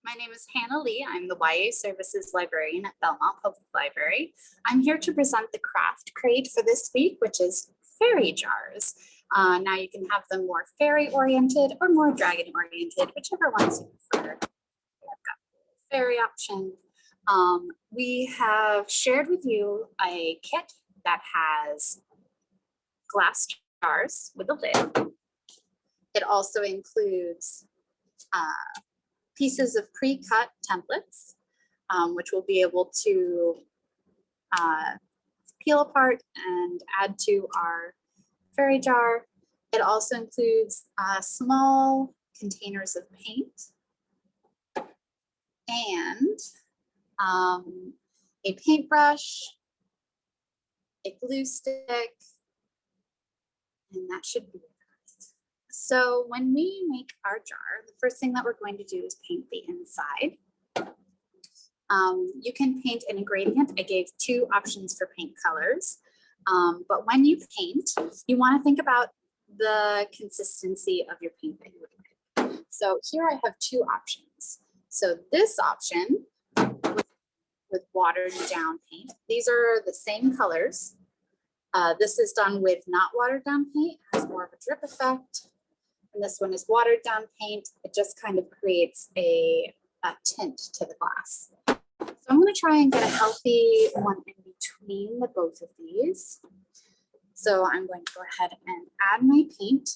My name is Hannah Lee. I'm the YA Services Librarian at Belmont Public Library. I'm here to present the craft crate for this week, which is fairy jars. Now you can have them more fairy oriented or more dragon oriented, whichever ones you prefer. I've got the fairy option. We have shared with you a kit that has glass jars with a lid. It also includes pieces of pre-cut templates, which we'll be able to peel apart and add to our fairy jar. It also includes small containers of paint and a paintbrush, a glue stick, and that should be it. So when we make our jar, the first thing that we're going to do is paint the inside. You can paint in a gradient. I gave two options for paint colors. But when you paint, you want to think about the consistency of your paint that you would make. So here I have two options. So this option with watered down paint, these are the same colors. This is done with not watered down paint, it has more of a drip effect. And this one is watered down paint. It just kind of creates a tint to the glass. So I'm going to try and get a healthy one in between the both of these. So I'm going to go ahead and add my paint.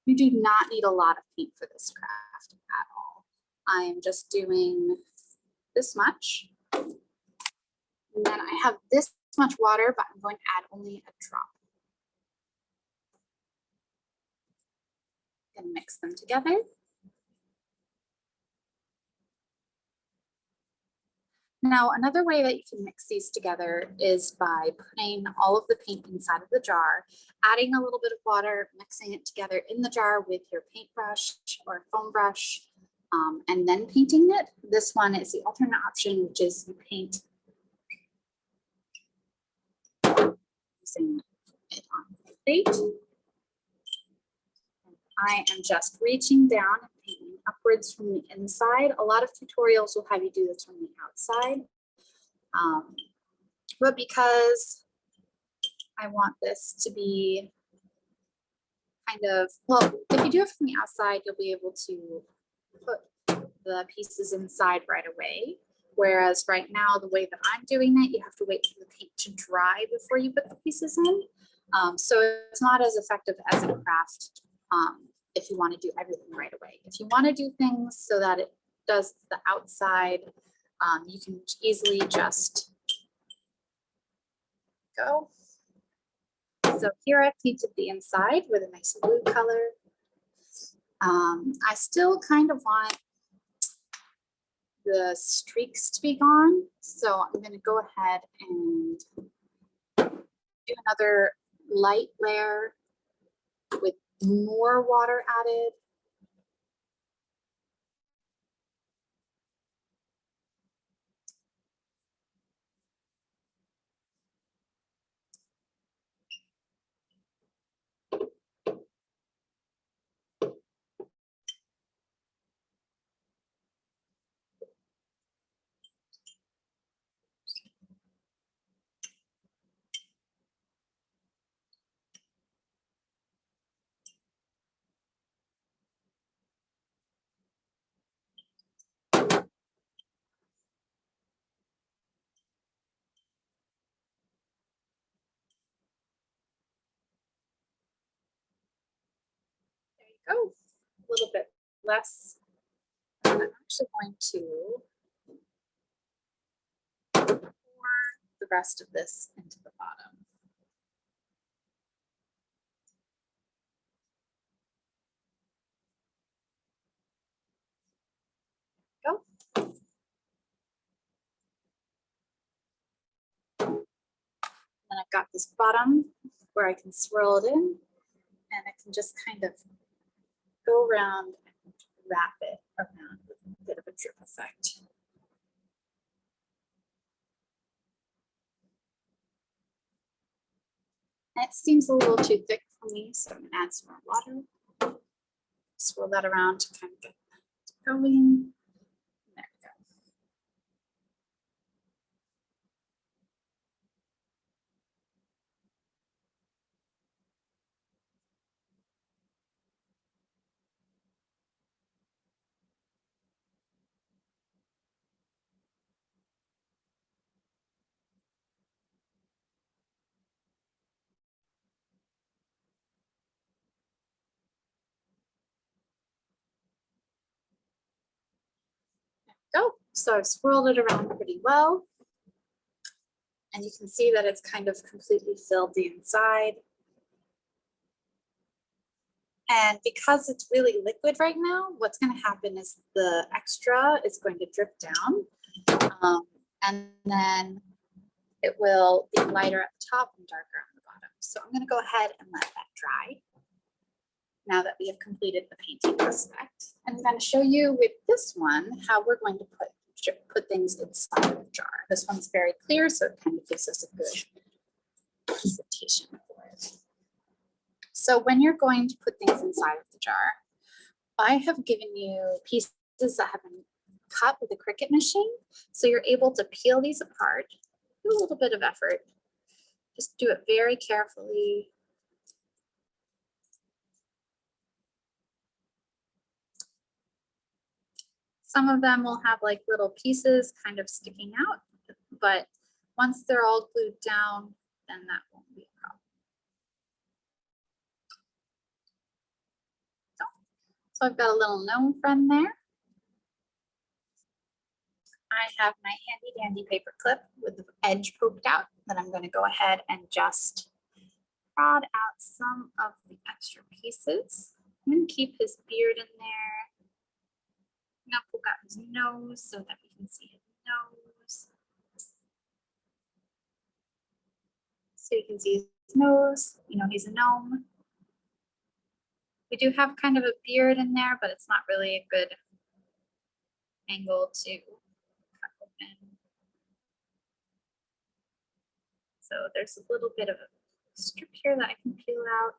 You do not need a lot of paint for this craft at all. I am just doing this much. And then I have this much water, but I'm going to add only a drop. And mix them together. Now, another way that you can mix these together is by putting all of the paint inside of the jar, adding a little bit of water, mixing it together in the jar with your paintbrush or foam brush, and then painting it. This one is the alternate option, which is you paint using it on the plate. I am just reaching down and painting upwards from the inside. A lot of tutorials will have you do this from the outside. But because I want this to be kind of, well, if you do it from the outside, you'll be able to put the pieces inside right away. Whereas right now, the way that I'm doing it, you have to wait for the paint to dry before you put the pieces in. So it's not as effective as a craft. If you want to do everything right away. If you want to do things so that it does the outside, you can easily just go. So here I've painted the inside with a nice blue color. I still kind of want the streaks to be gone. So I'm going to go ahead and do another light layer with more water added. Go a little bit less. I'm actually going to pour the rest of this into the bottom. Go. And I've got this bottom where I can swirl it in, and I can just kind of go around and wrap it around with a bit of a drip effect. And it seems a little too thick for me, so I'm going to add some more water. Swirl that around to kind of get going. There we go. Go. So I've swirled it around pretty well. And you can see that it's kind of completely filled the inside. And because it's really liquid right now, what's going to happen is the extra is going to drip down. And then it will be lighter at the top and darker on the bottom. So I'm going to go ahead and let that dry now that we have completed the painting aspect. And I'm going to show you with this one how we're going to put things inside of the jar. This one's very clear, so it kind of gives us a good presentation for it. So when you're going to put things inside of the jar, I have given you pieces that have been cut with a Cricut machine. So you're able to peel these apart, do a little bit of effort, just do it very carefully. Some of them will have like little pieces kind of sticking out, but once they're all glued down, then that won't be a problem. So I've got a little gnome friend there. I have my handy dandy paper clip with the edge poked out that I'm going to go ahead and just prod out some of the extra pieces. I'm going to keep his beard in there. I'm going to poke out his nose so that we can see his nose. So you can see his nose, you know, he's a gnome. We do have kind of a beard in there, but it's not really a good angle to cut open. So there's a little bit of a strip here that I can peel out.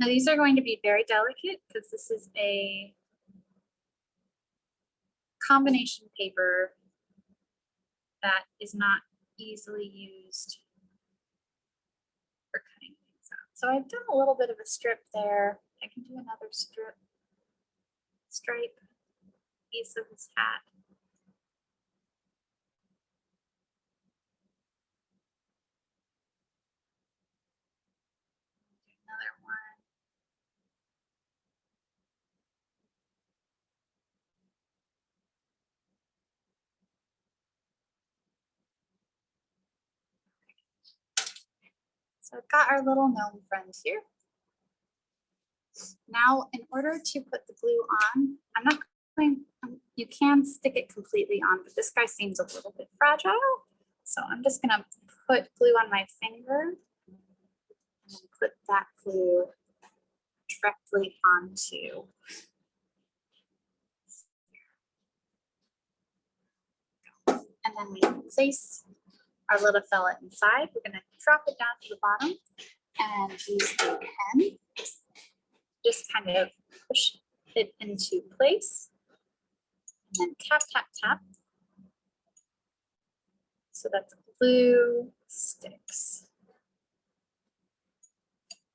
Now these are going to be very delicate because this is a combination paper that is not easily used for cutting things out. So I've done a little bit of a strip there. I can do another stripe piece of his hat. Another one. So I've got our little gnome friend here. Now, in order to put the glue on, I'm not going, you can stick it completely on, but this guy seems a little bit fragile. So I'm just gonna put glue on my finger and put that glue directly onto. And then we place our little fella inside. We're gonna drop it down to the bottom and use the pen. Just kind of push it into place and then tap, tap, tap. So that's glue sticks.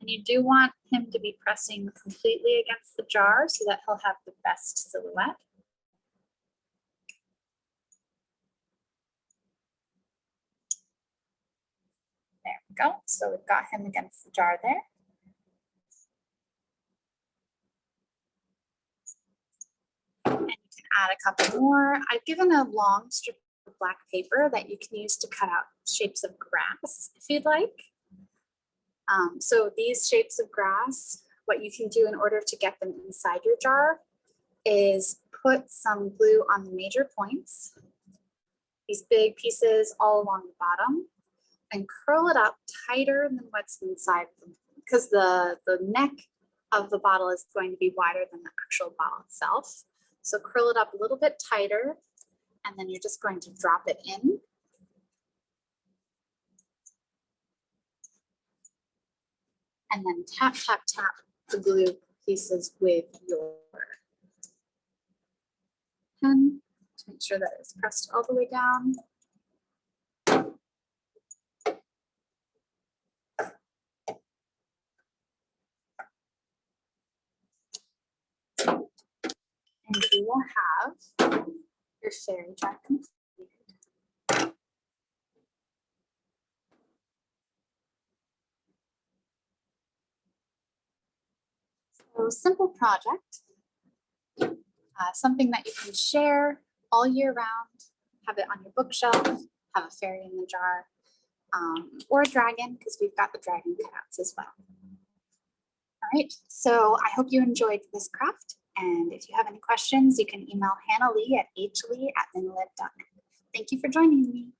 And you do want him to be pressing completely against the jar so that he'll have the best silhouette. There we go. So we've got him against the jar there. And you can add a couple more. I've given a long strip of black paper that you can use to cut out shapes of grass if you'd like. So these shapes of grass, what you can do in order to get them inside your jar is put some glue on the major points, these big pieces all along the bottom, and curl it up tighter than what's inside them, because the neck of the bottle is going to be wider than the actual bottle itself. So curl it up a little bit tighter, and then you're just going to drop it in. And then tap, tap, tap the glue pieces with your pen to make sure that it's pressed all the way down. And you will have your fairy jar completed. So simple project, something that you can share all year round, have it on your bookshelf, have a fairy in the jar, or a dragon, because we've got the dragon cutouts as well. All right, so I hope you enjoyed this craft. And if you have any questions, you can email Hannah Lee at hlee@vinlib.net. Thank you for joining me.